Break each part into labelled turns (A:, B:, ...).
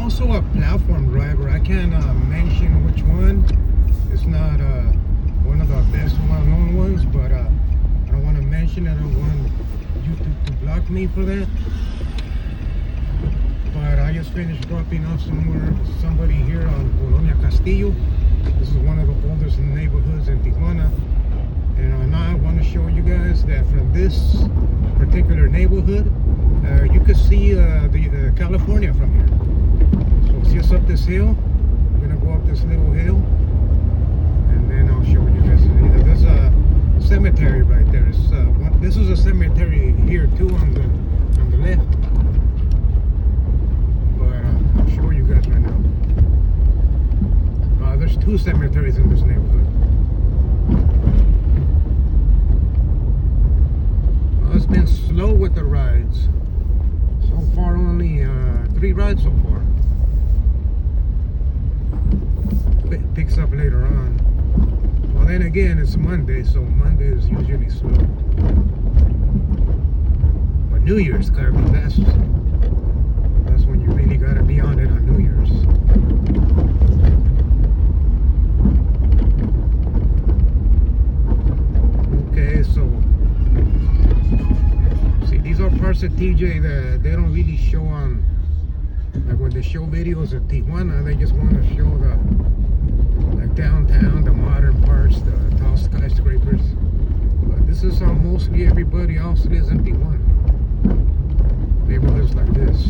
A: also a platform driver. I can't mention which one. It's not one of the best well-known ones, but I don't want to mention it. I don't want YouTube to block me for that. But I just finished dropping off somebody here on Colonia Castillo. This is one of the oldest neighborhoods in Tijuana. And now I want to show you guys that from this particular neighborhood, you can see the California from here. So it's just up this hill. We're gonna go up this little hill, and then I'll show you this. There's a cemetery right there. This is a cemetery here too on the left. But I'll show you guys right now. There's two cemeteries in this neighborhood. It's been slow with the rides. So far, only 3 rides so far. It picks up later on. Well, then again, it's Monday, so Monday is usually slow. But New Year's, Carmen, that's when you really gotta be on it on New Year's. Okay, so these are parts of TJ that they don't really show on, like when they show videos of Tijuana, they just want to show the like downtown, the modern parts, the tall skyscrapers. But this is how mostly everybody else lives in Tijuana. Neighborhoods like this.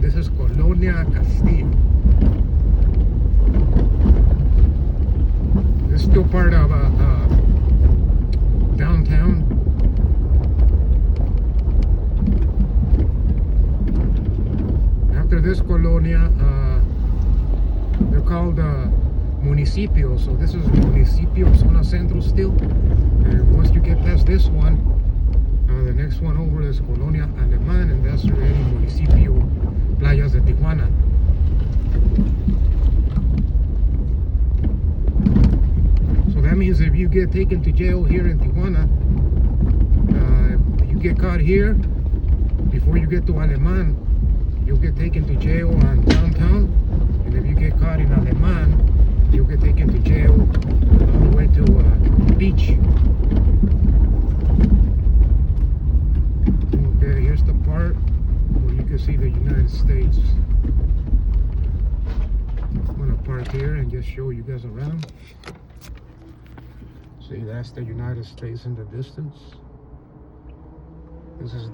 A: This is Colonia Castillo. This is still part of downtown. After this Colonia, they're called municipios. So this is Municipio Zona Centro still. And once you get past this one, the next one over is Colonia Alemán, and that's already Municipio Playas de Tijuana. So that means if you get taken to jail here in Tijuana, if you get caught here before you get to Alemán, you'll get taken to jail on downtown. And if you get caught in Alemán, you'll get taken to jail all the way to the beach. Okay, here's the part where you can see the United States. I'm gonna park here and just show you guys around. See, that's the United States in the distance. This is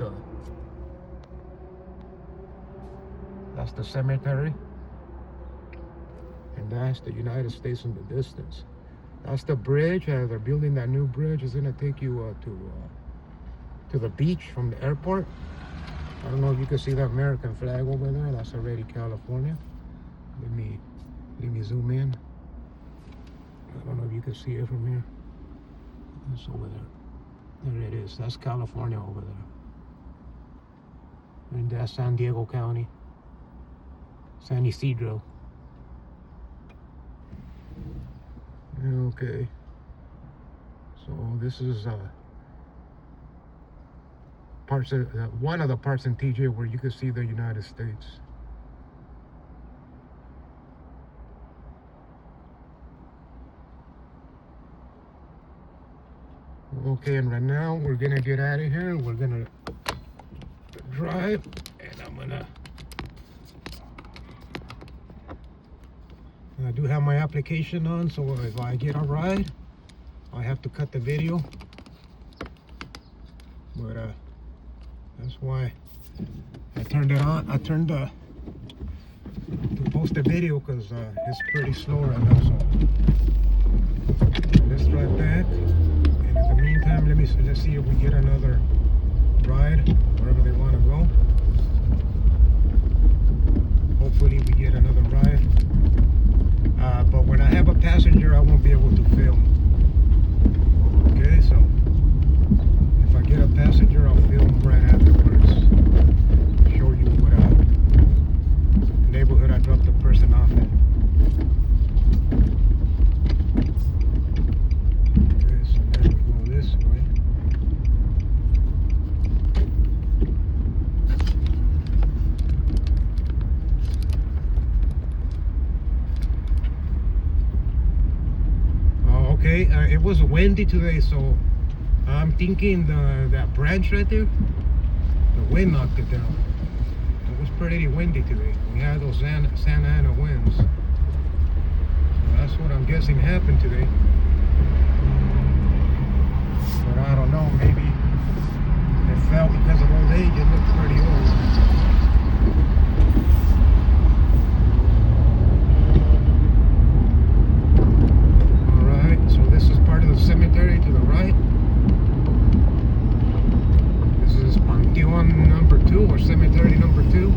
A: that's the cemetery, and that's the United States in the distance. That's the bridge. They're building that new bridge. It's gonna take you to the beach from the airport. I don't know if you can see the American flag over there. That's already California. Let me zoom in. I don't know if you can see it from here. It's over there. There it is. That's California over there. And that's San Diego County. San Ysidro. Okay. So this is parts of one of the parts in TJ where you can see the United States. Okay, and right now we're gonna get out of here. We're gonna drive, and I do have my application on, so if I get a ride, I have to cut the video. But that's why I turned it on. I turned to post a video because it's pretty slow right now. So let's drive back, and in the meantime, let's see if we get another ride wherever they want to go. Hopefully we get another ride. But when I have a passenger, I won't be able to film. Okay, so if I get a passenger, I'll film right afterwards. it was windy today, so I'm thinking that branch right there, the wind knocked it down. It was pretty windy today. We had those Santa Ana winds. So that's what I'm guessing happened today. But I don't know, maybe it fell because of old age. It looks pretty old. Alright, so this is part of the cemetery to the right. This is Panteon number 2, or cemetery number 2.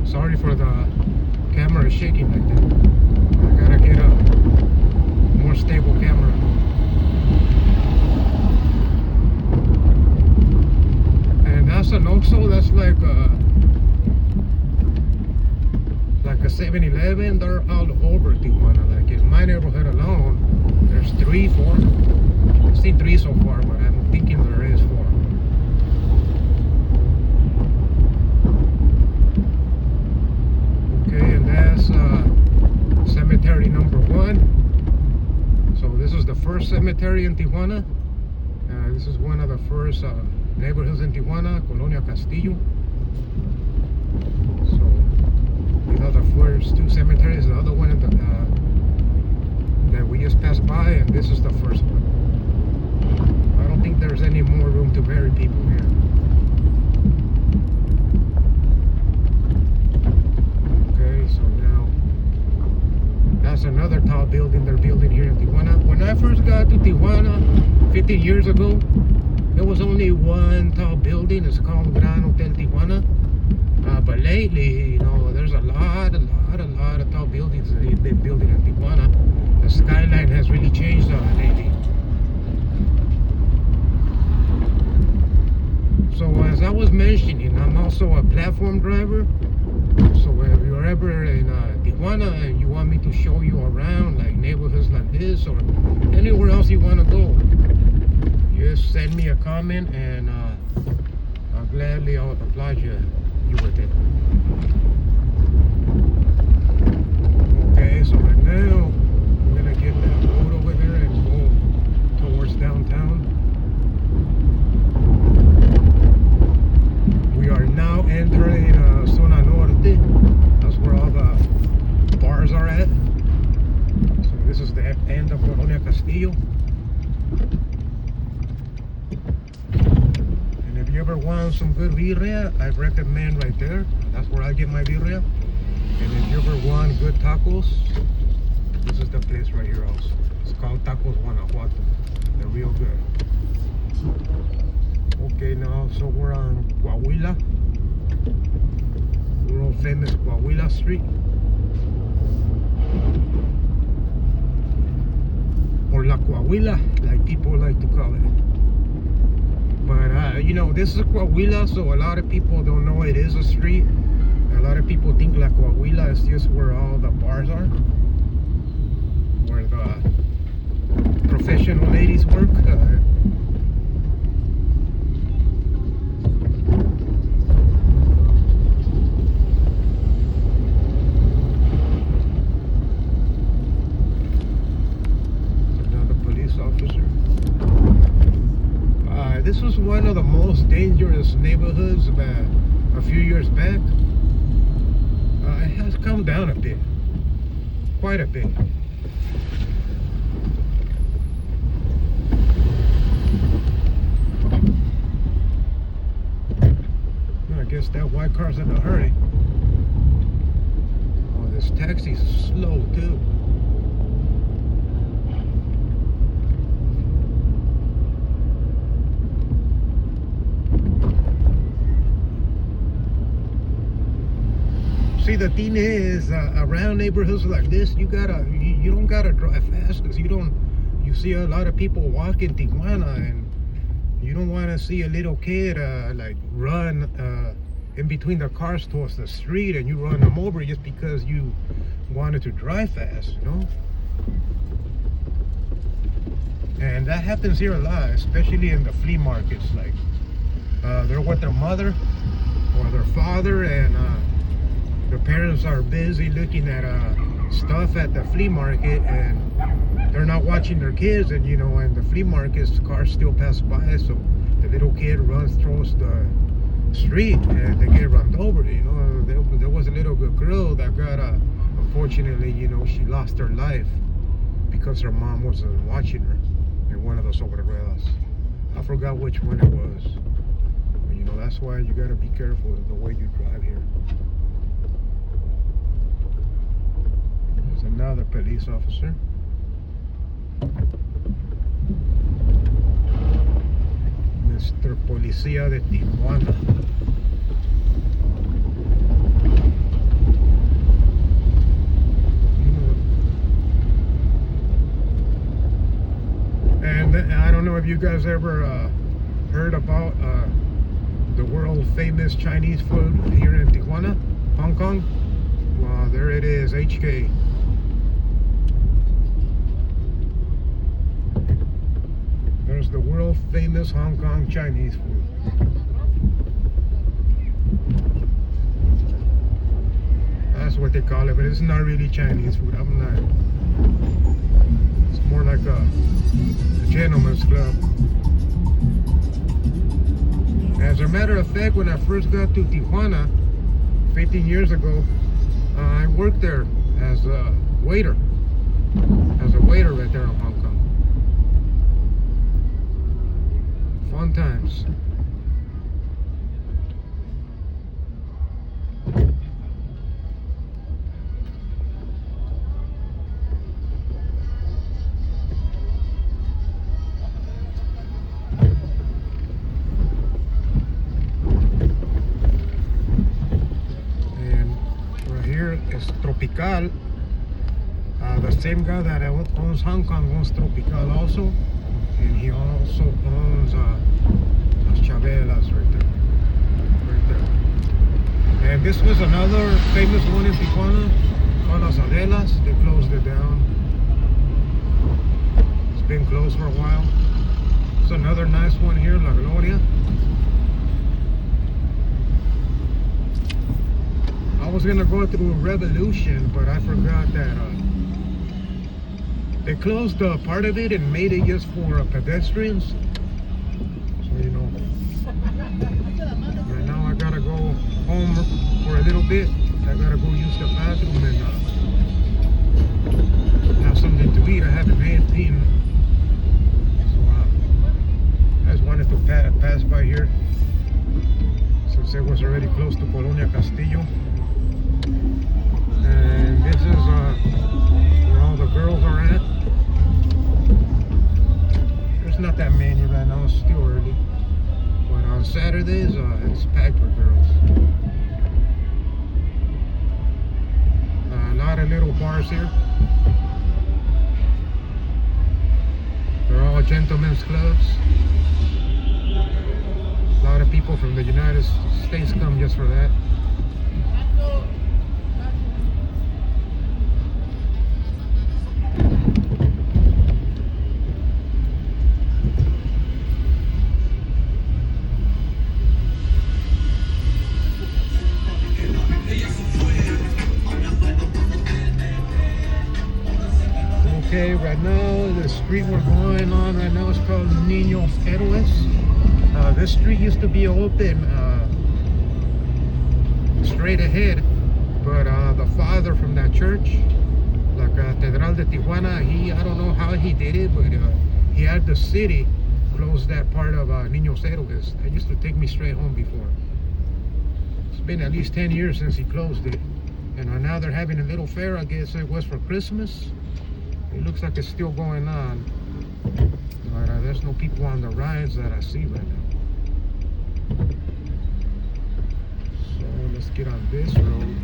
A: Sorry for the camera shaking like that. I gotta get a more stable camera. And that's an Oxxo. That's like a 7-Eleven. They're all over Tijuana. Like in my neighborhood alone, there's 3, 4. I've seen 3 so far, but I'm thinking there is 4. And that's cemetery number 1. So this is the first cemetery in Tijuana. This is one of the first neighborhoods in Tijuana, Colonia, Castillo. So these are the first 2 cemeteries. The other one that we just passed by, and this is the first one. I don't think there's any more room to bury people here. So now that's another tall building they're building here in Tijuana. When I first got to Tijuana 15 years ago, there was only one tall building. It's called Gran Hotel Tijuana. But lately, you know, there's a lot of tall buildings that they've been building in Tijuana. The skyline has really changed lately. So as I was mentioning, I'm also a platform driver. So if you're ever in Tijuana and you want me to show you around, like neighborhoods like this or anywhere else you want to go, just send me a comment and I'll gladly oblige you with it. Okay, so right now I'm gonna get that road over there and go towards downtown. We are now entering Zona Norte. That's where all the bars are at. So this is the end of Colonia Castillo. And if you ever want some good birria, I recommend right there. That's where I get my birria. And if you ever want good tacos, this is the place right here also. It's called Tacos Guanajuato. They're real good. Okay, now so we're on Coahuila. World famous Coahuila Street. Or La Coahuila, like people like to call it. But you know, this is Coahuila, so a lot of people don't know it is a street. A lot of people think La Coahuila is just where all the bars are, where the professional ladies work. This was one of the most dangerous neighborhoods about a few years back. It has come down a bit, quite a bit. I guess that white car's in a hurry. Oh, this taxi's slow too. See, the thing is, around neighborhoods like this, you don't gotta drive fast, because you see a lot of people walking Tijuana, and You don't want to see a little kid like run in between the cars towards the street and you run them over just because you wanted to drive fast, you know? And that happens here a lot, especially in the flea markets. Like they're with their mother or their father, and the parents are busy looking at stuff at the flea market, and they're not watching their kids. And you know, in the flea markets, cars still pass by, so the little kid runs through the street and they get run over. You know, there was a little good girl that got unfortunately, you know, she lost her life because her mom wasn't watching her in one of those overruns. I forgot which one it was. But, you know, that's why you gotta be careful the way you drive here. There's another police officer. Mr. Policía de Tijuana. And I don't know if you guys ever heard about the world famous Chinese food here in Tijuana, Hong Kong. Well, there it is, HK. There's the world famous Hong Kong Chinese food. That's what they call it, but it's not really Chinese food. I'm not. It's more like a gentleman's club. As a matter of fact, when I first got to Tijuana 15 years ago, I worked there as a waiter. As a waiter right there in Hong Kong. Fun times. Is Tropical. The same guy that owns Hong Kong owns Tropical also, and he also owns Las Chabelas right there. And this was another famous one in Tijuana called Las Adelas. They closed it down. It's been closed for a while. It's another nice one here, La Gloria. I was gonna go through Revolution, but I forgot that they closed part of it and made it just for pedestrians. So you know, right now I gotta go home for a little bit. I gotta go use the bathroom and have something to eat. I haven't eaten, so I just wanted to pass by here since it was already close to Colonia, Castillo. And this is where all the girls are at. There's not that many right now, it's still early. But on Saturdays, it's packed with girls. A lot of little bars here. They're all gentlemen's clubs. A lot of people from the United States come just for that. Okay, right now the street we're going on right now is called Niños Héroes. This street used to be open straight ahead, but the father from that church, la Catedral de Tijuana, I don't know how he did it, but he had the city close that part of Niños Héroes. That used to take me straight home before. It's been at least 10 years since he closed it, and now they're having a little fair. I guess it was for Christmas. It looks like it's still going on, but there's no people on the rides that I see right now. So let's get on this road.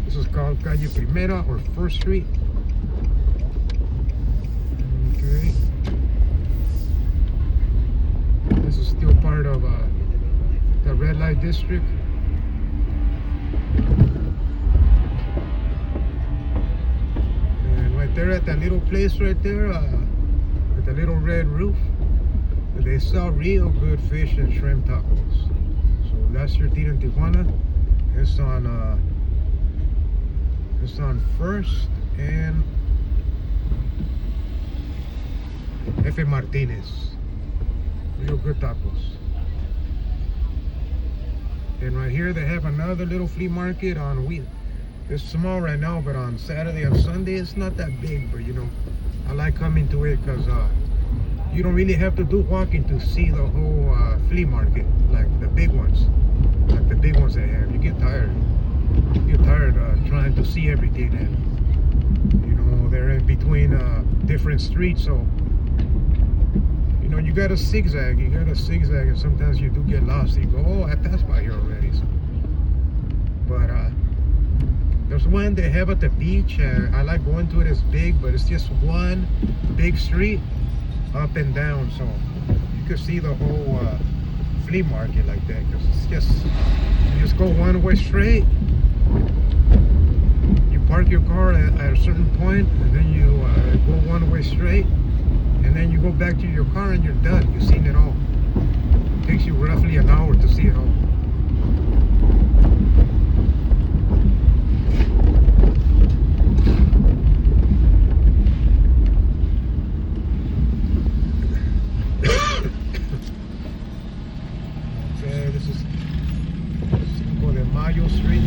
A: This is called Calle Primera or First Street. Okay. the red light district. And right there at that little place right there, with the little red roof, they sell real good fish and shrimp tacos. So that's your Tita in Tijuana. It's on First and F. Martinez. Real good tacos. And right here they have another little flea market on wheat. It's small right now, but on Saturday and Sunday it's not that big. But you know, I like coming to it because you don't really have to do walking to see the whole flea market like the big ones. Like the big ones they have. You get tired. You get tired trying to see everything, and you know they're in between different streets, so you know you gotta zigzag. And sometimes you do get lost. You go, oh, I passed by here already. So, but there's one they have at the beach. I like going to it. It's big, but it's just one big street up and down, so you can see the whole flea market like that. Because it's just you just go one way straight. You park your car at a certain point, and then you go one way straight, and then you go back to your car, and you're done. You've seen it all. It takes you roughly an hour to see it all. This is Cinco de Mayo Street.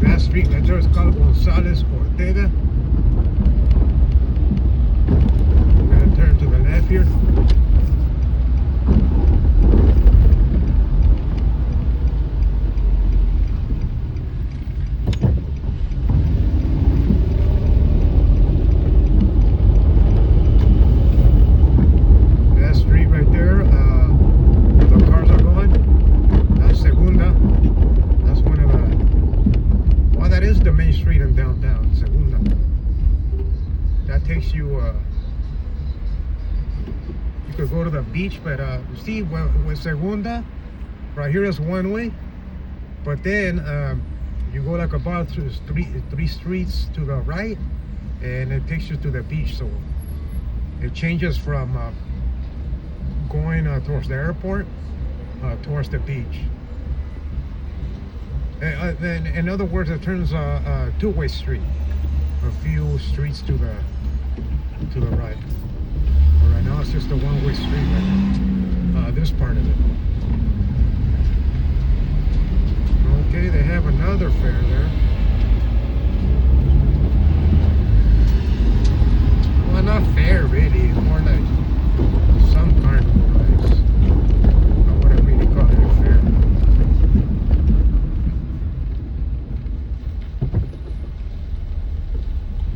A: That street right there is called Gonzalez Ortega. We're gonna turn to the left here. That street right there, where the cars are going, that's Segunda. That's one of the, well, that is the main street in downtown, Segunda. That takes you, you could go to the beach, but you see, with Segunda, right here is one way, but then you go like about three streets to the right, and it takes you to the beach. So it changes from going towards the airport towards the beach. Then, in other words, it turns a two-way street, a few streets to the right. But right now, it's just a one-way street right now. This part of it. Okay, they have another fair there. Well, not fair, really. It's more like some carnival rides. I wouldn't really call it a fair.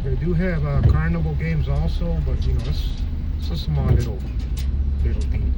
A: They do have carnival games also, but you know, it's a small little thing.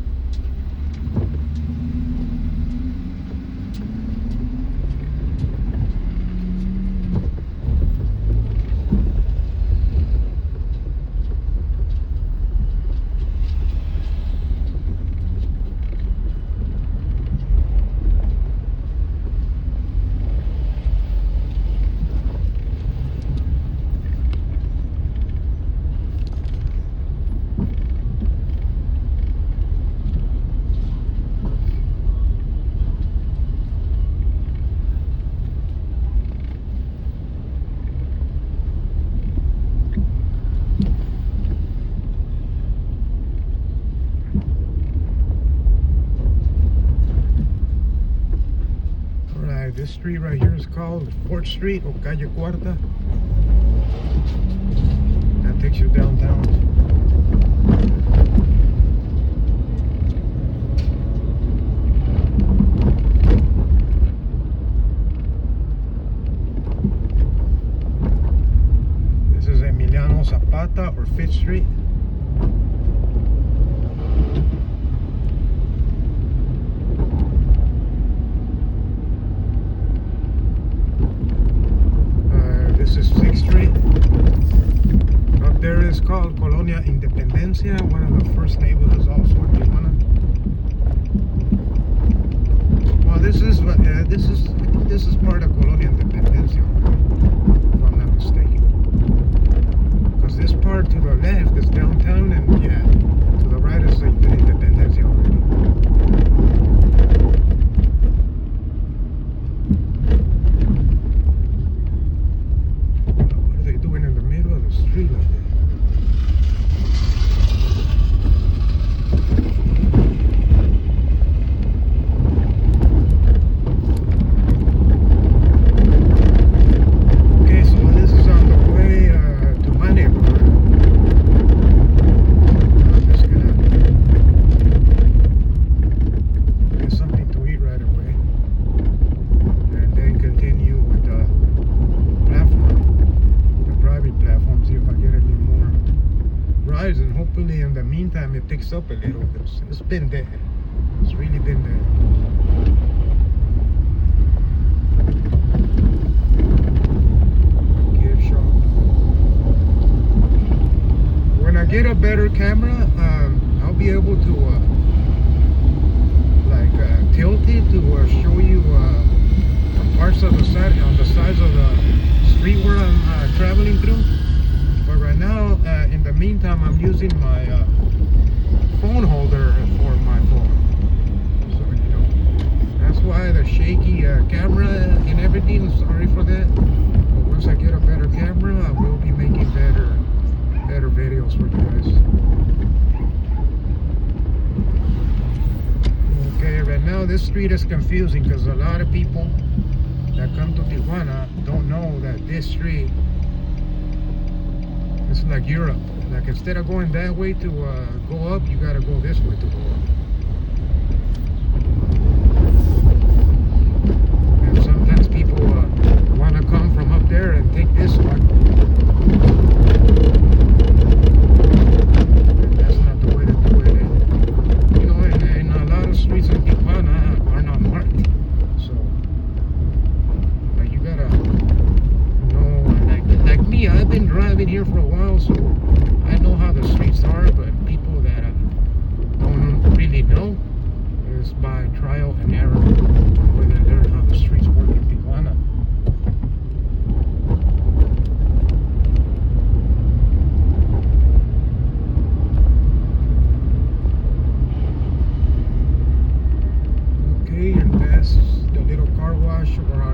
A: This street right here is called 4th Street or Calle Cuarta. That takes you downtown. This is Emiliano Zapata or 5th Street. is called Colonia Independencia, one of the first neighborhoods also in Tijuana. Well, this is I think this is part of Colonia Independencia, if I'm not mistaken. Because this part to the left is downtown, and yeah, to the right is the Independencia already. What are they doing in the middle of the street like that? And hopefully in the meantime it picks up a little, because it's been dead. It's really been dead. Gift shop. When I get a better camera, I'll be able to tilt it to show you the parts of the side on the sides of the street where I'm traveling through. But right now, in the meantime, I'm using my phone holder for my phone. So, that's why the shaky camera and everything. Sorry for that. But once I get a better camera, I will be making better videos for you guys. Okay, right now this street is confusing because a lot of people that come to Tijuana don't know that this street, it's like Europe. Like instead of going that way to go up, you gotta go this way to go up. And sometimes people want to come from up there and take this one. And that's not the way to do it. And a lot of streets in Tijuana are not marked. So, you gotta know, like me, I've been driving here for a while, so I know how the streets are, but people that don't really know, is by trial and error where they learn how the streets work in Tijuana. Okay, and that's the little car wash where I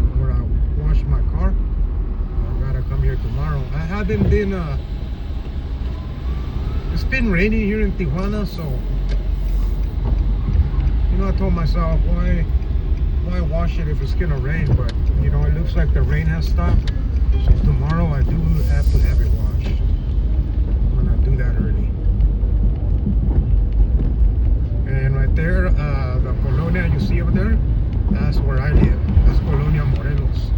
A: wash my car. I gotta come here tomorrow. I haven't been it's been raining here in Tijuana, so I told myself, why wash it if it's gonna rain? But it looks like the rain has stopped, so tomorrow I do have to have it washed. I'm gonna do that early. And right there, the Colonia you see over there, that's where I live. That's Colonia Morelos.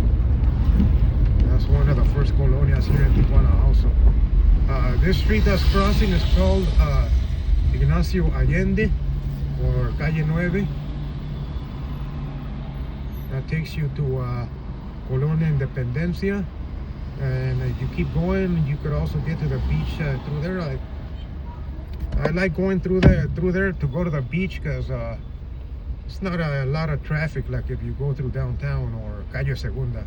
A: That's one of the first colonias here in Tijuana also. This street that's crossing is called Ignacio Allende, or Calle 9. That takes you to Colonia Independencia, and if you keep going, you could also get to the beach through there. I like going through there to go to the beach because it's not a lot of traffic like if you go through downtown or Calle Segunda.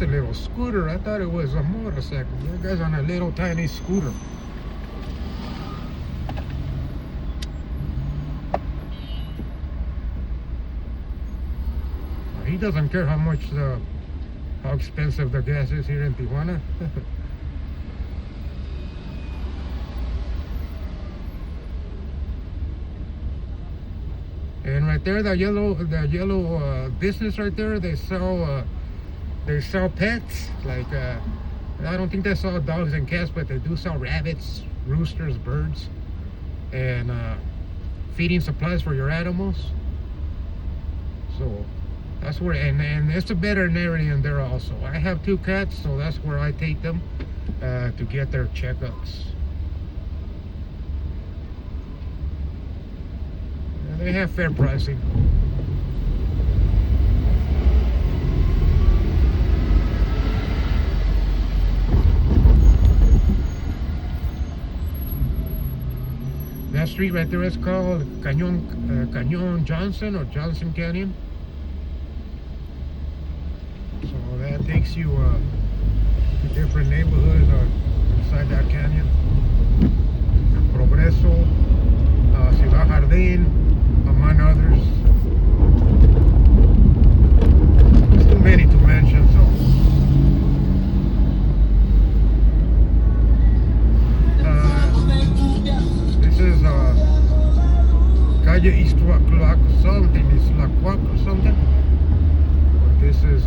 A: A little scooter. I thought it was a motorcycle. That guy's on a little tiny scooter. He doesn't care how expensive the gas is here in Tijuana. And right there, the yellow business right there, they sell pets. Like I don't think they sell dogs and cats, but they do sell rabbits, roosters, birds, and feeding supplies for your animals. So That's where, and it's a veterinarian there also. I have 2 cats, so that's where I take them to get their checkups. And they have fair pricing. That street right there is called Cañon Johnson, or Johnson Canyon. So that takes you to different neighborhoods inside that canyon. Progreso, Ciudad Jardín, among others. There's too many to mention, so. This is Calle Iztlacuac something, Iztlacuac or something. But this is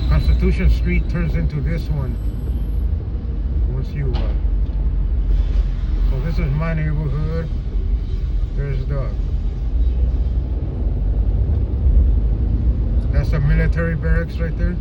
A: Constitution Street turns into this one once you so this is my neighborhood. There's that's a military barracks right there.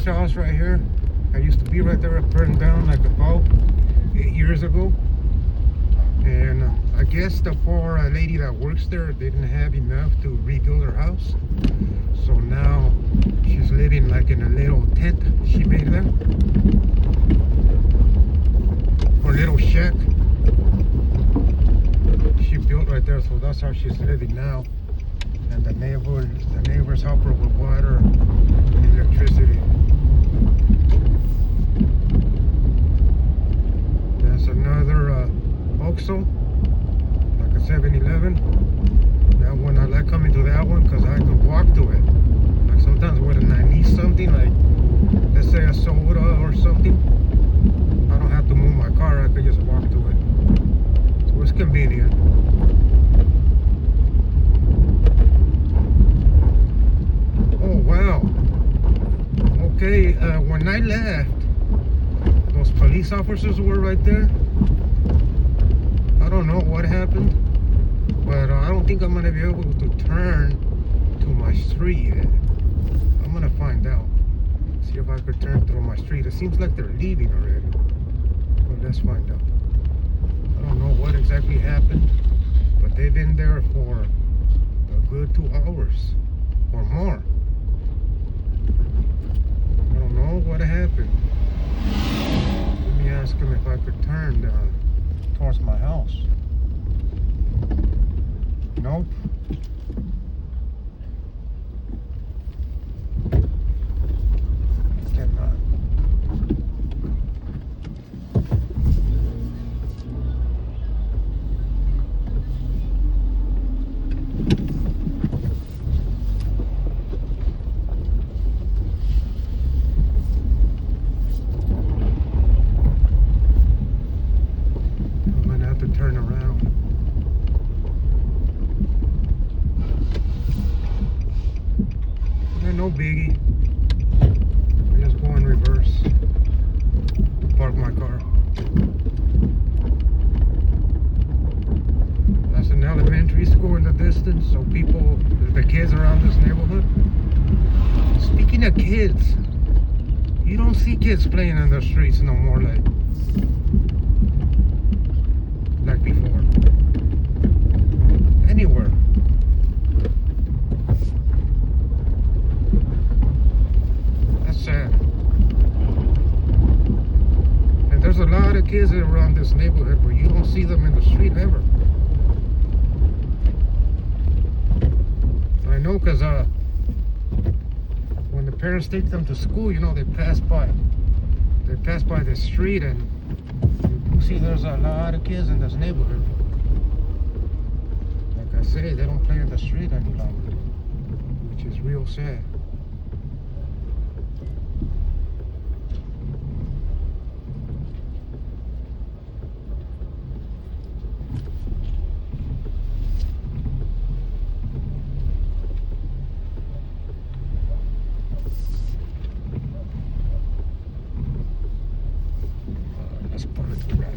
A: House right here, I used to be right there. It burned down like about 8 years ago, and I guess the poor lady that works there didn't have enough to rebuild her house, so now she's living like in a little tent she made there, or little shack she built right there. So that's how she's living now, and the neighbors help her with water and electricity. That's another Oxxo, like a 7-Eleven. That one, I like coming to that one because I can walk to it. Like sometimes when I need something, like let's say a soda or something, I don't have to move my car, I can just walk to it. So it's convenient. Oh wow. Okay, when I left, those police officers were right there. I don't know what happened, but I don't think I'm gonna be able to turn to my street yet. I'm gonna find out. See if I could turn through my street. It seems like they're leaving already, but let's find out. I don't know what exactly happened, but they've been there for a good 2 hours or more. I don't know what happened. Let me ask him if I could turn towards my house. Nope. Cannot. Turn around. No biggie. I just go in reverse. Park my car. That's an elementary school in the distance, so people, the kids around this neighborhood. Speaking of kids, you don't see kids playing in the streets no more like before. Anywhere. That's sad. And there's a lot of kids around this neighborhood where you don't see them in the street ever. I know, because when the parents take them to school, you know, they pass by the street, and you see there's a lot of kids in this neighborhood. Like I say, they don't play in the street any longer, which is real sad. Let's park right.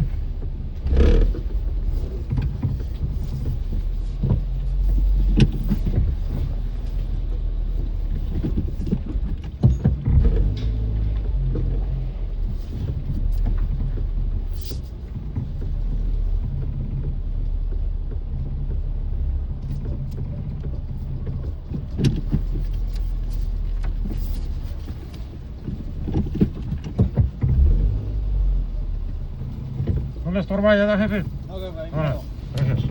A: No le estorba ya, jefe.
B: Ok, pues,
A: Ahora,
B: no.
A: gracias.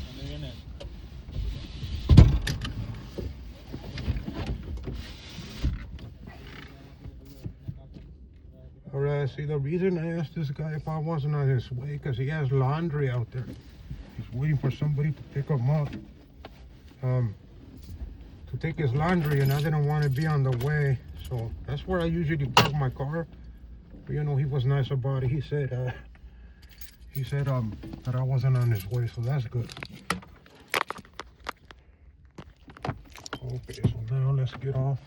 B: ¿Dónde viene?
A: Alright, see, the reason I asked this guy if I wasn't on his way, because he has laundry out there. He's waiting for somebody to pick him up. To take his laundry, and I didn't want to be on the way. So that's where I usually park my car. But you know, he was nice about it. He said that I wasn't on his way, so that's good. Okay, so now let's get off.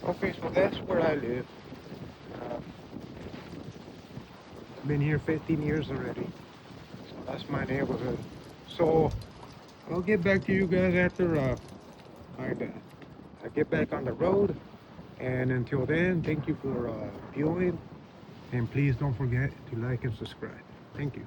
A: Okay, so that's where I live. Been here 15 years already. So that's my neighborhood. So I'll get back to you guys after I get back on the road. And until then, thank you for viewing. And please don't forget to like and subscribe. Thank you.